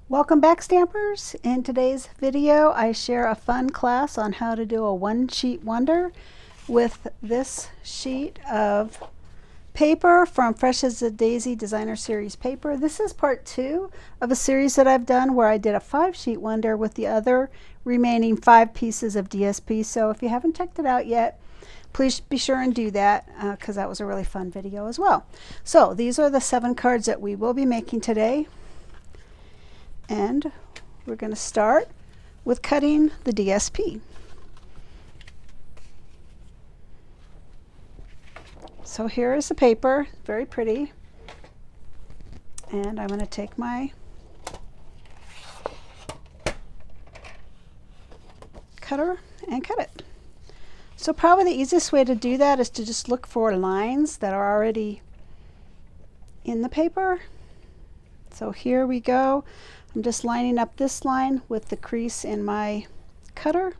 Welcome back, Stampers. In today's video I share a fun class on how to do a one sheet wonder with this sheet of paper from Fresh as a Daisy Designer Series paper. This is part 2 of a series that I've done where I did a 5-sheet wonder with the other remaining 5 pieces of DSP. So if you haven't checked it out yet, please be sure and do that because that was a really fun video as well. So these are the 7 cards that we will be making today. And we're going to start with cutting the DSP. So here is the paper, very pretty. And I'm going to take my cutter and cut it. So probably the easiest way to do that is to just look for lines that are already in the paper. So here we go. I'm just lining up this line with the crease in my cutter.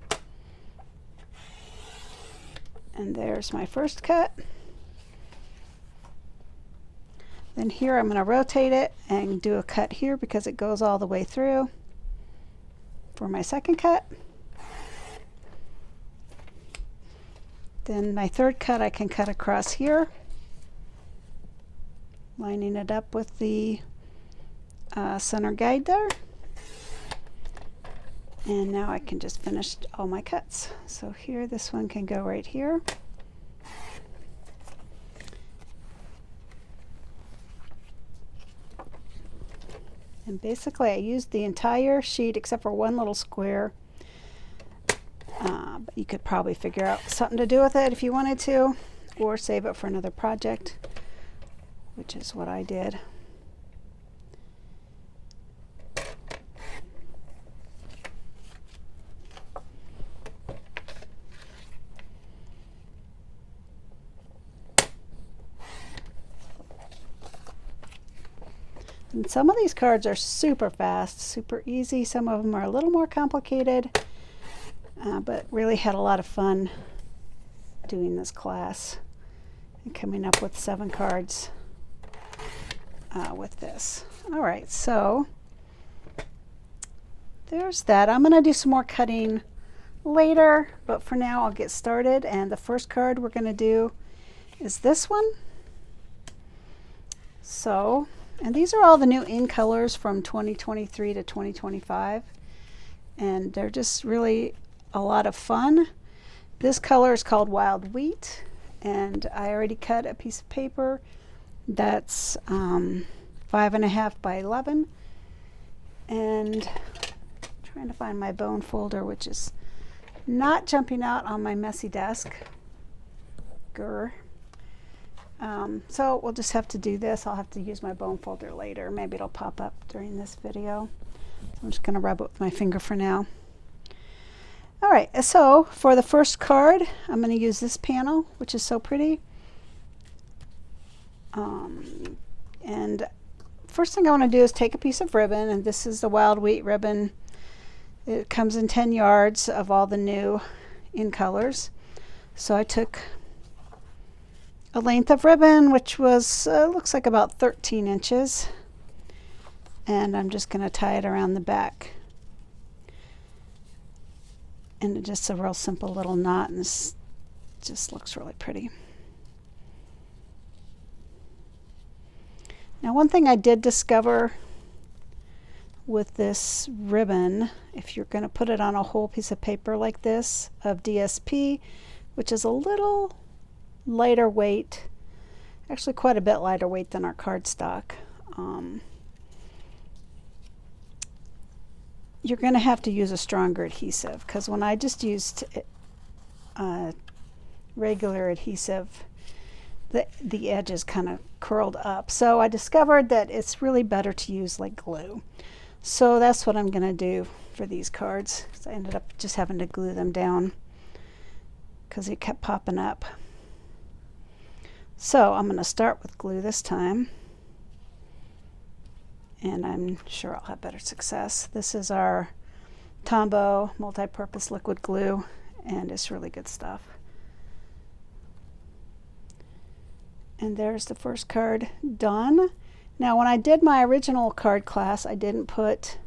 And there's my first cut. Then here I'm going to rotate it and do a cut here because it goes all the way through for my second cut. Then my third cut I can cut across here, lining it up with the center guide there. And now I can just finish all my cuts. So here, this one can go right here. And basically I used the entire sheet except for one little square. But you could probably figure out something to do with it if you wanted to, or save it for another project, which is what I did. And some of these cards are super fast, super easy. Some of them are a little more complicated, but really had a lot of fun doing this class and coming up with 7 cards with this. All right, so there's that. I'm going to do some more cutting later, but for now I'll get started. And the first card we're going to do is this one. So, and these are all the new in colors from 2023 to 2025. And they're just really a lot of fun. This color is called Wild Wheat. And I already cut a piece of paper that's 5.5 by 11. And I'm trying to find my bone folder, which is not jumping out on my messy desk. Grr. So we'll just have to do this. I'll have to use my bone folder later. Maybe it'll pop up during this video. So I'm just going to rub it with my finger for now. All right, so for the first card, I'm going to use this panel, which is so pretty. And first thing I want to do is take a piece of ribbon, and this is the Wild Wheat ribbon. It comes in 10 yards of all the new in colors. So I took a length of ribbon, which was looks like about 13 inches, and I'm just going to tie it around the back. And it's just a real simple little knot, and this just looks really pretty. Now, one thing I did discover with this ribbon, if you're going to put it on a whole piece of paper like this of DSP, which is a little lighter weight, actually quite a bit lighter weight than our cardstock, you're going to have to use a stronger adhesive, because when I just used regular adhesive, the edges kind of curled up. So I discovered that it's really better to use like glue. So that's what I'm going to do for these cards. So I ended up just having to glue them down because it kept popping up. So I'm going to start with glue this time, and I'm sure I'll have better success. This is our Tombow multi-purpose liquid glue, and it's really good stuff. And there's the first card done. Now, when I did my original card class, I didn't put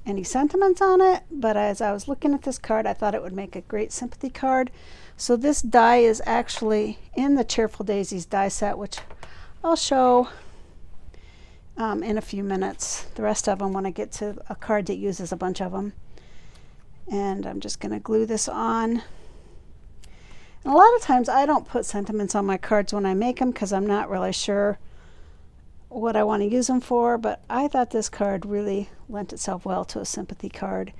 any sentiments on it, but as I was looking at this card, I thought it would make a great sympathy card. So this die is actually in the Cheerful Daisies die set, which I'll show in a few minutes. The rest of them when I get to a card that uses a bunch of them. And I'm just going to glue this on. And a lot of times I don't put sentiments on my cards when I make them because I'm not really sure what I want to use them for, but I thought this card really lent itself well to a sympathy card.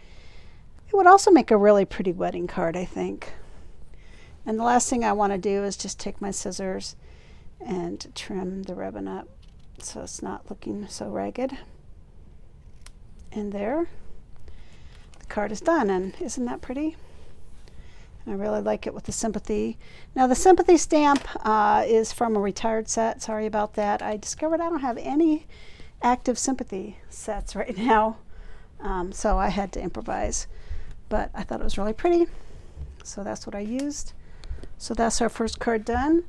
It would also make a really pretty wedding card, I think. And the last thing I want to do is just take my scissors and trim the ribbon up so it's not looking so ragged. And there, the card is done, and isn't that pretty? I really like it with the sympathy. Now the sympathy stamp is from a retired set. Sorry about that. I discovered I don't have any active sympathy sets right now, so I had to improvise. But I thought it was really pretty, so that's what I used. So that's our first card done.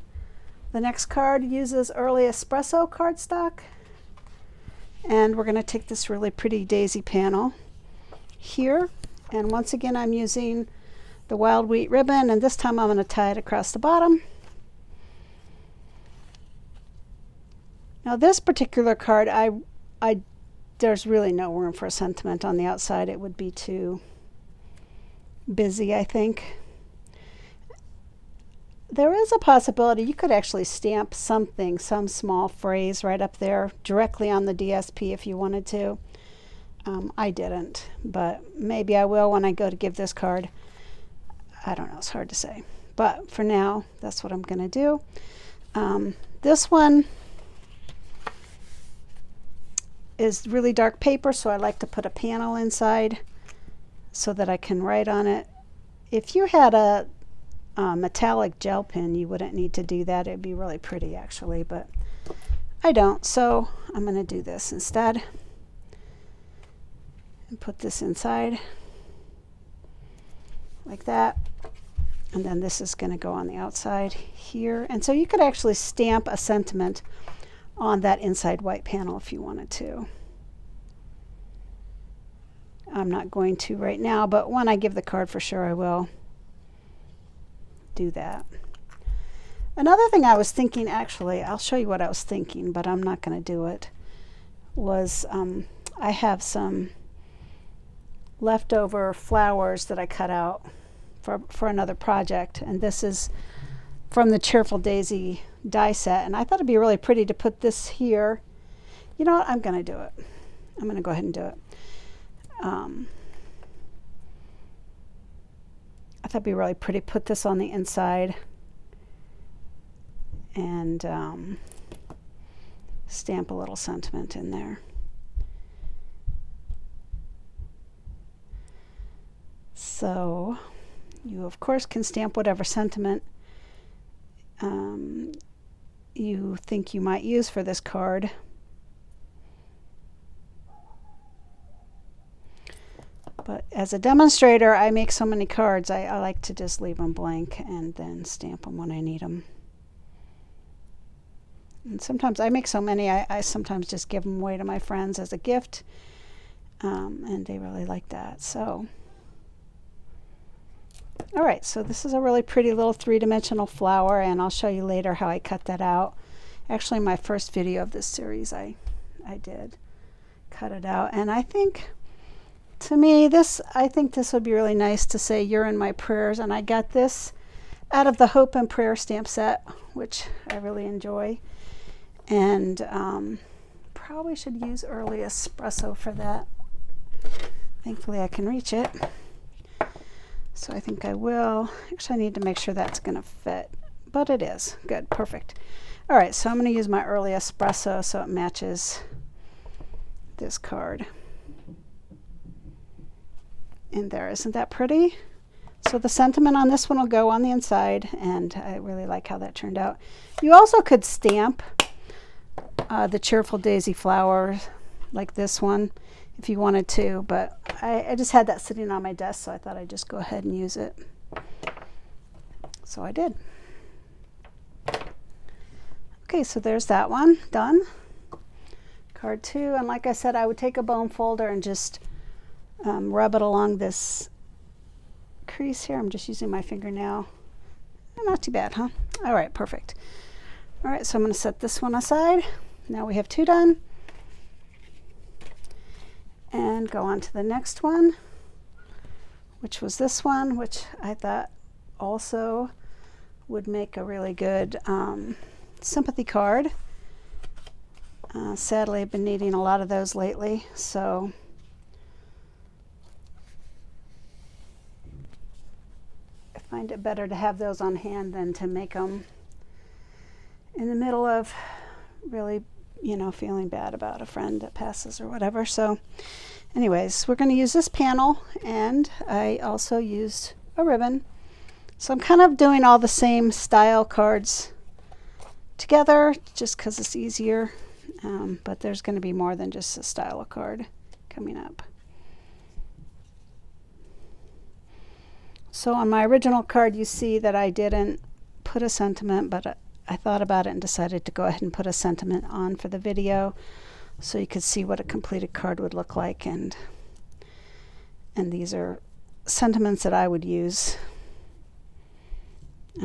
The next card uses early espresso cardstock, and we're going to take this really pretty daisy panel here, and once again I'm using the wild wheat ribbon, and this time I'm going to tie it across the bottom. Now this particular card, there's really no room for a sentiment on the outside. It would be too busy, I think. There is a possibility you could actually stamp something, some small phrase right up there directly on the DSP if you wanted to. I didn't, but maybe I will when I go to give this card. I don't know, it's hard to say. But for now, that's what I'm going to do. This one is really dark paper, so I like to put a panel inside so that I can write on it. If you had a metallic gel pen, you wouldn't need to do that. It'd be really pretty actually, but I don't, so I'm going to do this instead and put this inside like that, and then this is going to go on the outside here. And so you could actually stamp a sentiment on that inside white panel if you wanted to. I'm not going to right now, but when I give the card for sure I will do that. Another thing I was thinking, actually, I'll show you what I was thinking, but I'm not going to do it, was I have some leftover flowers that I cut out for another project, and this is from the Cheerful Daisy die set, and I thought it'd be really pretty to put this here. You know what, I'm going to do it. I'm going to go ahead and do it. I thought it'd be really pretty. Put this on the inside and stamp a little sentiment in there. So you of course can stamp whatever sentiment you think you might use for this card. But as a demonstrator, I make so many cards, I like to just leave them blank and then stamp them when I need them. And sometimes I make so many, I sometimes just give them away to my friends as a gift, and they really like that. So, all right, so this is a really pretty little three-dimensional flower, and I'll show you later how I cut that out. Actually, my first video of this series, I did cut it out, and I think, to me, I think this would be really nice to say, "You're in my prayers," and I got this out of the Hope and Prayer stamp set, which I really enjoy, and probably should use early espresso for that. Thankfully, I can reach it, so I think I will. Actually, I need to make sure that's going to fit, but it is. Good, perfect. All right, so I'm going to use my early espresso so it matches this card. And there, isn't that pretty? So the sentiment on this one will go on the inside, and I really like how that turned out. You also could stamp the Cheerful Daisy flower like this one if you wanted to, but I just had that sitting on my desk, so I thought I'd just go ahead and use it. So I did. Okay, so there's that one done. Card 2, and like I said, I would take a bone folder and just rub it along this crease here. I'm just using my fingernail. Not too bad, huh? All right, perfect. All right, so I'm going to set this one aside. Now we have 2 done. And go on to the next one, which was this one, which I thought also would make a really good sympathy card. Sadly, I've been needing a lot of those lately, so I find it better to have those on hand than to make them in the middle of really, you know, feeling bad about a friend that passes or whatever. So anyways, we're going to use this panel, and I also used a ribbon. So I'm kind of doing all the same style cards together just because it's easier, but there's going to be more than just a style of card coming up. So on my original card, you see that I didn't put a sentiment, but I thought about it and decided to go ahead and put a sentiment on for the video so you could see what a completed card would look like, and these are sentiments that I would use.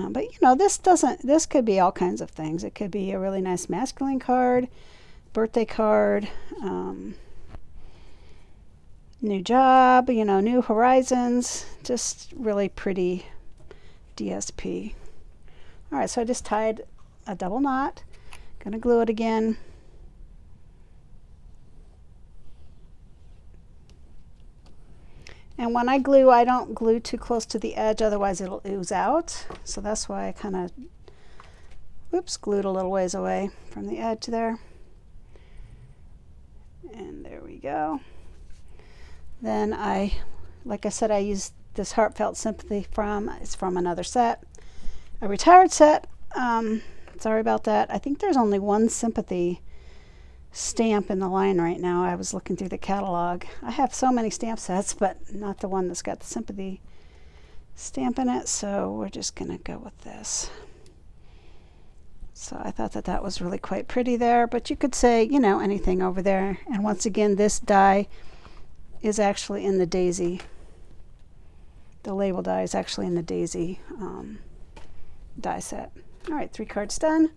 But you know, this could be all kinds of things. It could be a really nice masculine card, birthday card, new job, you know, new horizons, just really pretty DSP. All right, so I just tied a double knot. Gonna glue it again. And when I glue, I don't glue too close to the edge, otherwise it'll ooze out. So that's why I kind of, whoops, glued a little ways away from the edge there. And there we go. Then like I said, I used this Heartfelt Sympathy it's from another set, a retired set. Sorry about that. I think there's only one sympathy stamp in the line right now. I was looking through the catalog. I have so many stamp sets, but not the one that's got the sympathy stamp in it, so we're just gonna go with this. So I thought that that was really quite pretty there, but you could say, you know, anything over there. And once again, this die is actually in the daisy. The label die is actually in the daisy die set. All right, 3 cards done.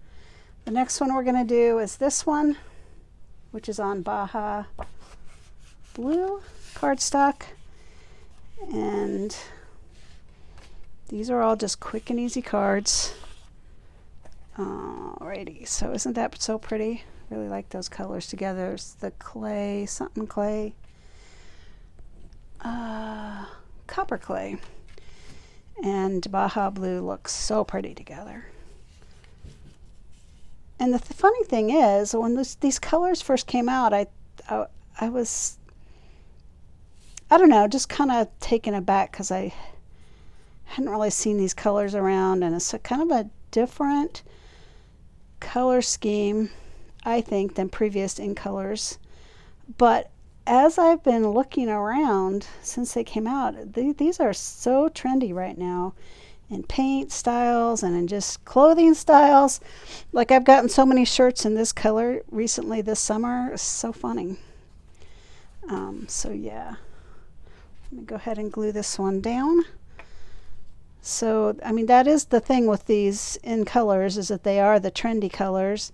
The next one we're gonna do is this one, which is on Baja Blue cardstock. And these are all just quick and easy cards. Alrighty, so isn't that so pretty? Really like those colors together. It's the clay, something clay, copper clay, and Baja Blue looks so pretty together. And the funny thing is, when these colors first came out, I was, I don't know, just kind of taken aback because I hadn't really seen these colors around, and it's kind of a different color scheme, I think, than previous in colors. But as I've been looking around since they came out, these are so trendy right now in paint styles and in just clothing styles. Like, I've gotten so many shirts in this color recently this summer. It's so funny. So yeah, let me go ahead and glue this one down. So, I mean, that is the thing with these in colors, is that they are the trendy colors.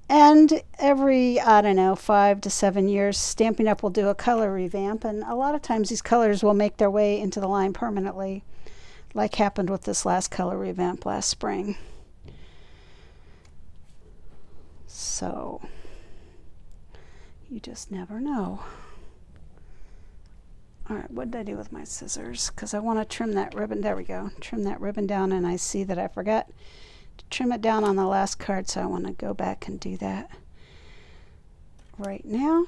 And every, I don't know, 5 to 7 years, Stampin' Up! Will do a color revamp. And a lot of times these colors will make their way into the line permanently, like happened with this last color revamp last spring. So, you just never know. All right, what did I do with my scissors? Because I want to trim that ribbon. There we go. Trim that ribbon down, and I see that I forgot to trim it down on the last card, so I want to go back and do that right now.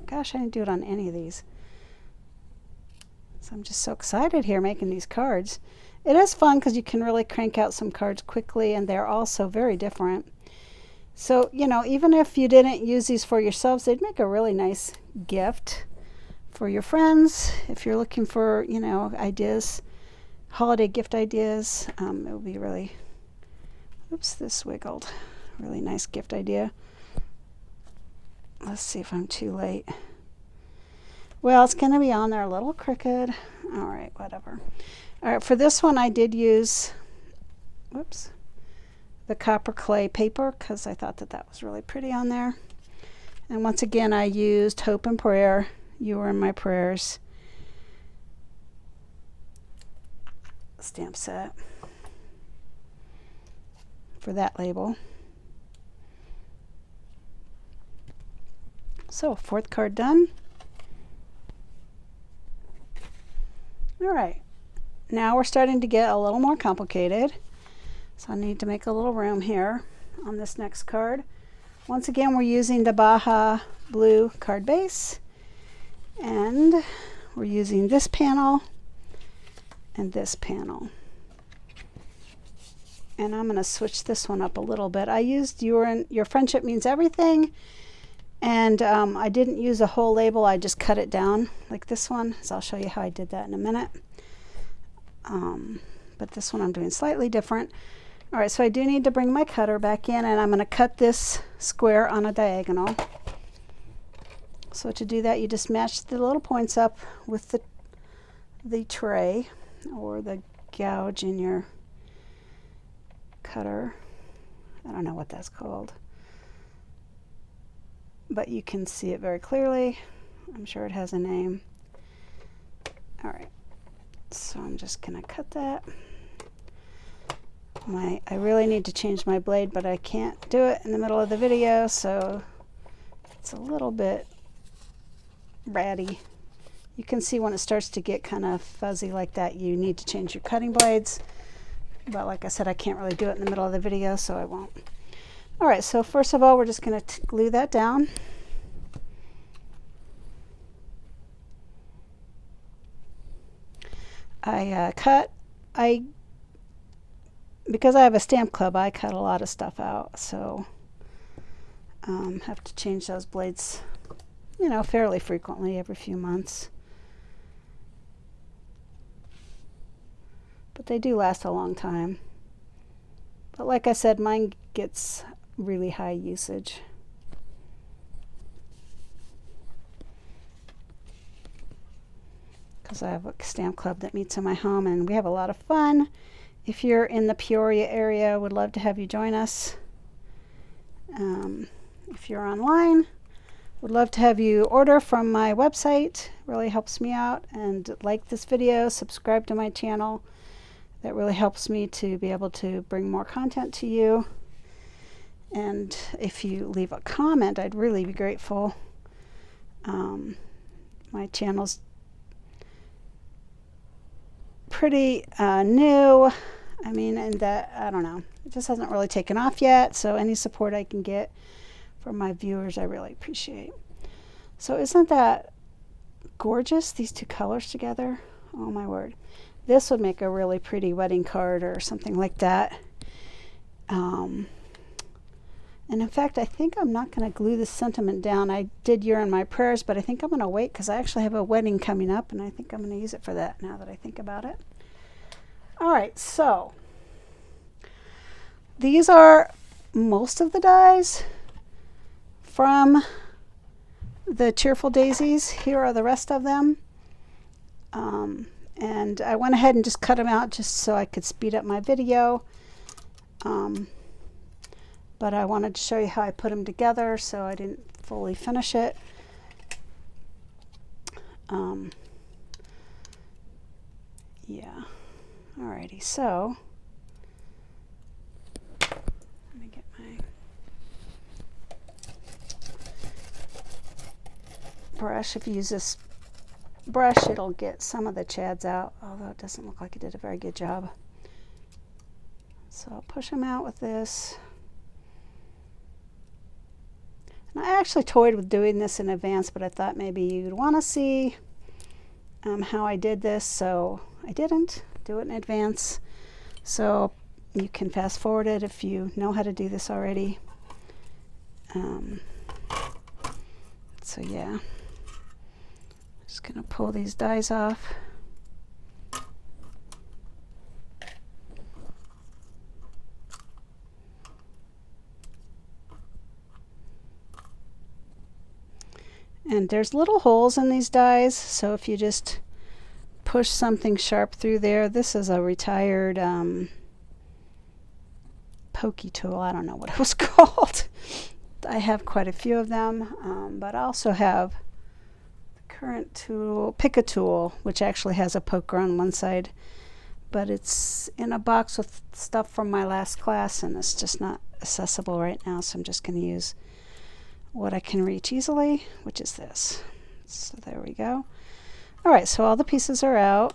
Gosh, I didn't do it on any of these. So I'm just so excited here making these cards. It is fun because you can really crank out some cards quickly, and they're also very different. So, you know, even if you didn't use these for yourselves, they'd make a really nice gift for your friends. If you're looking for, you know, ideas, holiday gift ideas, it would be really, oops, this wiggled. Really nice gift idea. Let's see if I'm too late. Well, it's going to be on there a little crooked. All right, whatever. All right, for this one I did use, whoops, the copper clay paper because I thought that that was really pretty on there. And once again, I used Hope and Prayer. You were in my prayers stamp set for that label. So, fourth card done. All right, now we're starting to get a little more complicated. So I need to make a little room here on this next card. Once again, we're using the Baja Blue card base, and we're using this panel and this panel. And I'm going to switch this one up a little bit. I used Your Friendship Means Everything, and I didn't use a whole label. I just cut it down like this one. So I'll show you how I did that in a minute. But this one I'm doing slightly different. All right, so I do need to bring my cutter back in, and I'm going to cut this square on a diagonal. So to do that, you just match the little points up with the tray or the gouge in your cutter. I don't know what that's called, but you can see it very clearly. I'm sure it has a name. All right, so I'm just going to cut that. I really need to change my blade, but I can't do it in the middle of the video, so it's a little bit ratty. You can see when it starts to get kind of fuzzy like that, you need to change your cutting blades. But like I said, I can't really do it in the middle of the video, so I won't. All right, so first of all, we're just going to glue that down. Because I have a stamp club, I cut a lot of stuff out, so have to change those blades, you know, fairly frequently, every few months. But they do last a long time. But like I said, mine gets really high usage. Because I have a stamp club that meets in my home, and we have a lot of fun. If you're in the Peoria area, would love to have you join us. If you're online, would love to have you order from my website. Really helps me out. And like this video, subscribe to my channel. That really helps me to be able to bring more content to you. And if you leave a comment, I'd really be grateful. My channel's pretty new. I mean, and that, I don't know, it just hasn't really taken off yet, so any support I can get from my viewers I really appreciate. So isn't that gorgeous, these two colors together? Oh my word. This would make a really pretty wedding card or something like that. And in fact, I think I'm not going to glue this sentiment down. I did You're in My Prayers, but I think I'm going to wait because I actually have a wedding coming up, and I think I'm going to use it for that now that I think about it. All right, so these are most of the dies from the Cheerful Daisies. Here are the rest of them. And I went ahead and just cut them out just so I could speed up my video. But I wanted to show you how I put them together, so I didn't fully finish it. Yeah. Alrighty, so let me get my brush. If you use this brush, it'll get some of the chads out, although it doesn't look like it did a very good job. So I'll push them out with this. And I actually toyed with doing this in advance, but I thought maybe you'd want to see how I did this, so I didn't do it in advance. So you can fast forward it if you know how to do this already. So yeah, just gonna pull these dies off. And there's little holes in these dies, so if you just push something sharp through there, this is a retired pokey tool. I don't know what it was called. I have quite a few of them, but I also have the current tool, pick a tool, which actually has a poker on one side, but it's in a box with stuff from my last class and it's just not accessible right now, so I'm just going to use what I can reach easily, which is this. So there we go. All right, so all the pieces are out.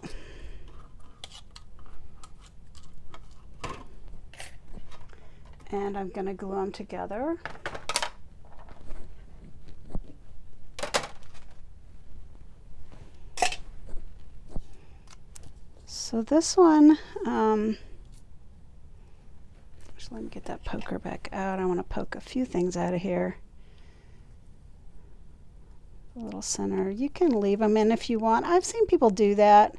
And I'm going to glue them together. So this one, just let me get that poker back out. I want to poke a few things out of here. The little center. You can leave them in if you want. I've seen people do that.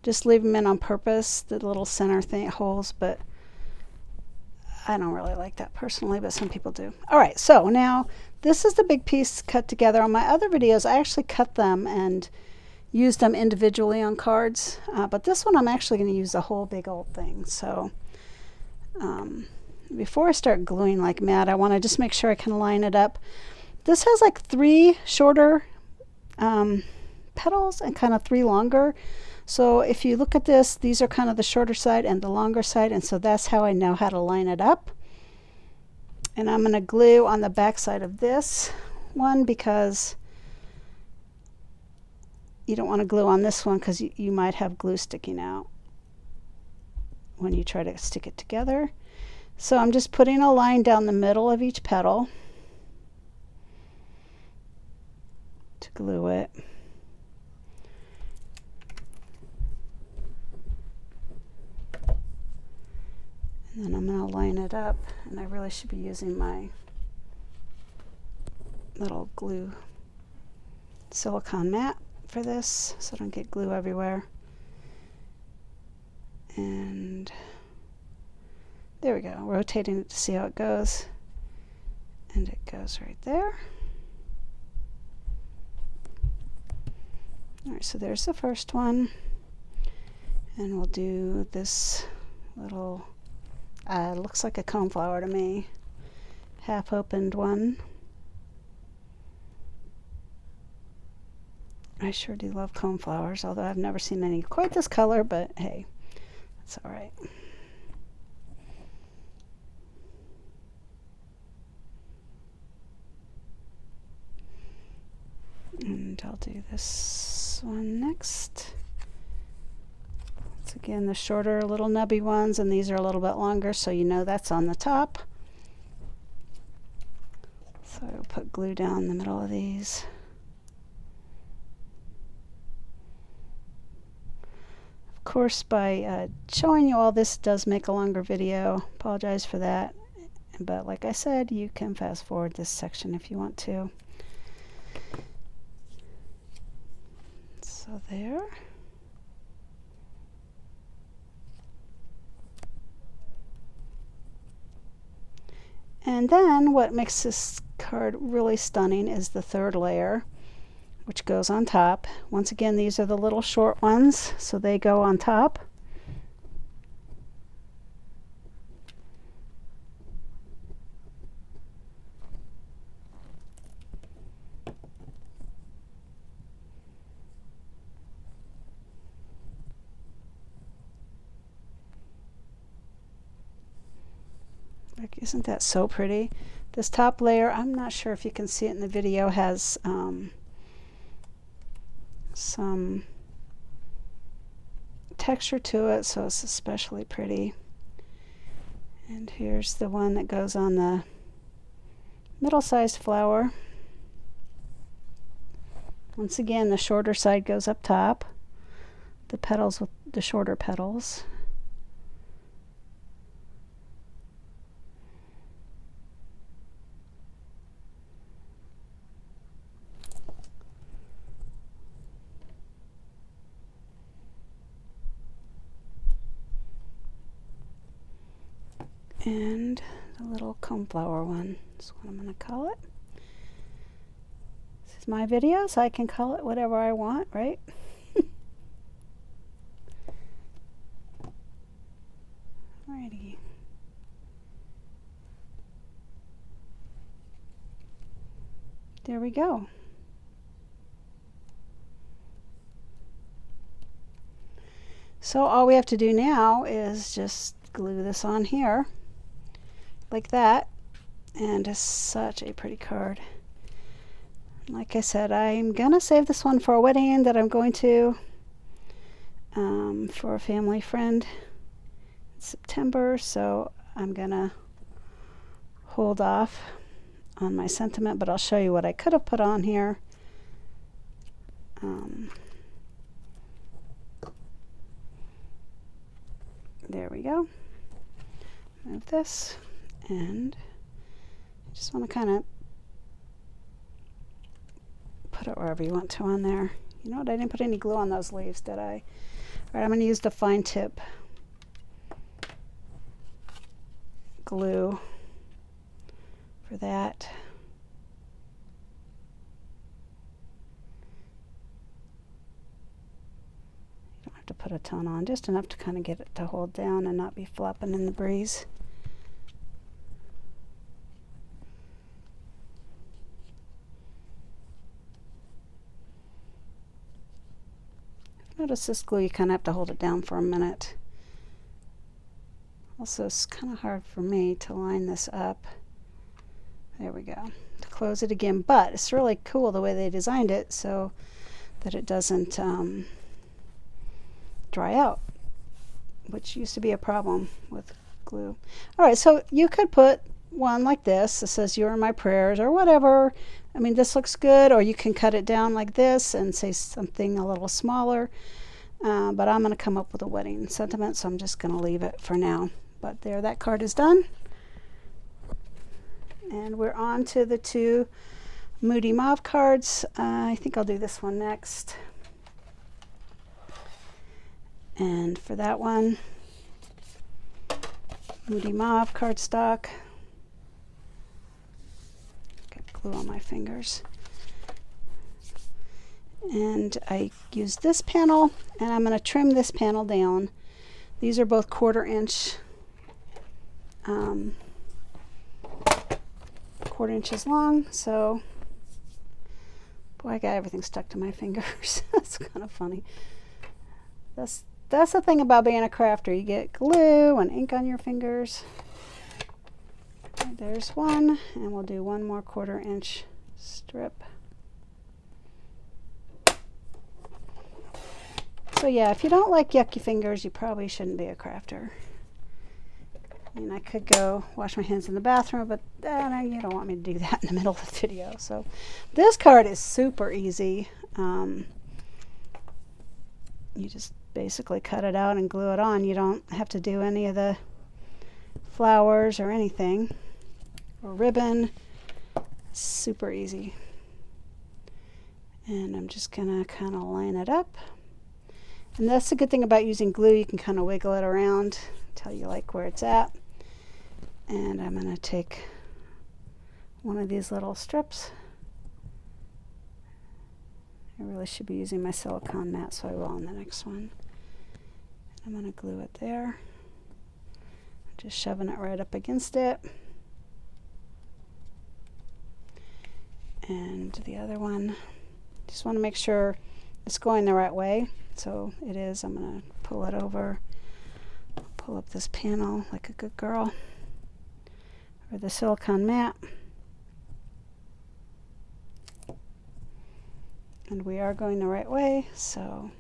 Just leave them in on purpose, the little center thing holes, but I don't really like that personally, but some people do. All right, so now this is the big piece cut together. On my other videos, I actually cut them and used them individually on cards, but this one I'm actually going to use the whole big old thing. So before I start gluing like mad, I want to just make sure I can line it up. This has like 3 shorter petals and kind of 3 longer. So if you look at this, these are kind of the shorter side and the longer side, and so that's how I know how to line it up. And I'm going to glue on the back side of this one because you don't want to glue on this one because you might have glue sticking out when you try to stick it together. So I'm just putting a line down the middle of each petal to glue it. And then I'm going to line it up, and I really should be using my little glue silicone mat for this so I don't get glue everywhere. And there we go, rotating it to see how it goes, and it goes right there. All right, so there's the first one, and we'll do this little looks like a coneflower to me, half opened one. I sure do love coneflowers, although I've never seen any quite this color, but hey, that's all right. And I'll do this one next. It's again the shorter little nubby ones, and these are a little bit longer, so you know that's on the top. So I'll put glue down the middle of these. Of course, by showing you all this does make a longer video. Apologize for that. But like I said, you can fast forward this section if you want to. So there. And then what makes this card really stunning is the third layer, which goes on top. Once again, these are the little short ones, so they go on top. Like, isn't that so pretty? This top layer, I'm not sure if you can see it in the video, has some texture to it, so it's especially pretty. And here's the one that goes on the middle-sized flower. Once again, the shorter side goes up top, the petals with the shorter petals. And the little coneflower one is what I'm going to call it. It's my video, so I can call it whatever I want, right? Alrighty. There we go. So all we have to do now is just glue this on here like that, and it's such a pretty card. Like I said, I'm gonna save this one for a wedding that I'm going to for a family friend in September, so I'm gonna hold off on my sentiment, but I'll show you what I could have put on here. There we go. Move this, and I just want to kind of put it wherever you want to on there. You know what? I didn't put any glue on those leaves, did I? All right, I'm going to use the fine tip glue for that. You don't have to put a ton on, just enough to kind of get it to hold down and not be flopping in the breeze. Notice this glue, you kind of have to hold it down for a minute. Also, it's kind of hard for me to line this up. There we go. To close it again, but it's really cool the way they designed it so that it doesn't dry out, which used to be a problem with glue. All right, so you could put one like this that says "You're in my prayers" or whatever. I mean, this looks good, or you can cut it down like this and say something a little smaller. But I'm going to come up with a wedding sentiment, so I'm just going to leave it for now. But there, that card is done. And we're on to the two Moody Mauve cards. I think I'll do this one next. And for that one, Moody Mauve cardstock. Got glue on my fingers. And I use this panel, and I'm going to trim this panel down. These are both 1/4 inch, 1/4 inches long. So, boy, I got everything stuck to my fingers. That's kind of funny. That's the thing about being a crafter. You get glue and ink on your fingers. Okay, there's one, and we'll do one more 1/4 inch strip. So yeah, if you don't like yucky fingers, you probably shouldn't be a crafter. I mean, I could go wash my hands in the bathroom, but no, you don't want me to do that in the middle of the video. So this card is super easy. You just basically cut it out and glue it on. You don't have to do any of the flowers or anything, or ribbon. Super easy. And I'm just gonna kind of line it up. And that's the good thing about using glue. You can kind of wiggle it around until you like where it's at. And I'm going to take one of these little strips. I really should be using my silicone mat, so I will on the next one. I'm going to glue it there. Just shoving it right up against it. And the other one, just want to make sure it's going the right way. So it is. I'm going to pull it over, pull up this panel like a good girl, or the silicone mat. And we are going the right way, so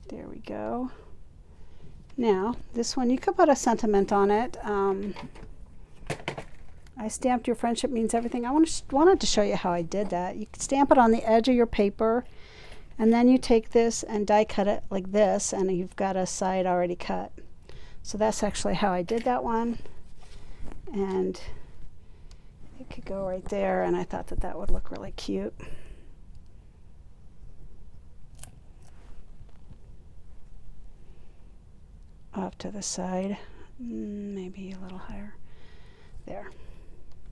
there we go. Now, this one, you could put a sentiment on it. I stamped "Your friendship means everything." I wanted to show you how I did that. You could stamp it on the edge of your paper, and then you take this and die cut it like this, and you've got a side already cut. So that's actually how I did that one. And it could go right there, and I thought that that would look really cute. Off to the side, maybe a little higher. There.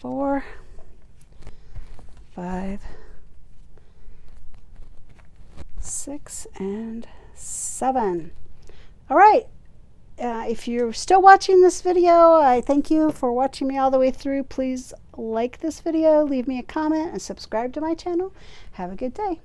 4, 5, 6, and 7. All right. If you're still watching this video, I thank you for watching me all the way through. Please like this video, leave me a comment, and subscribe to my channel. Have a good day.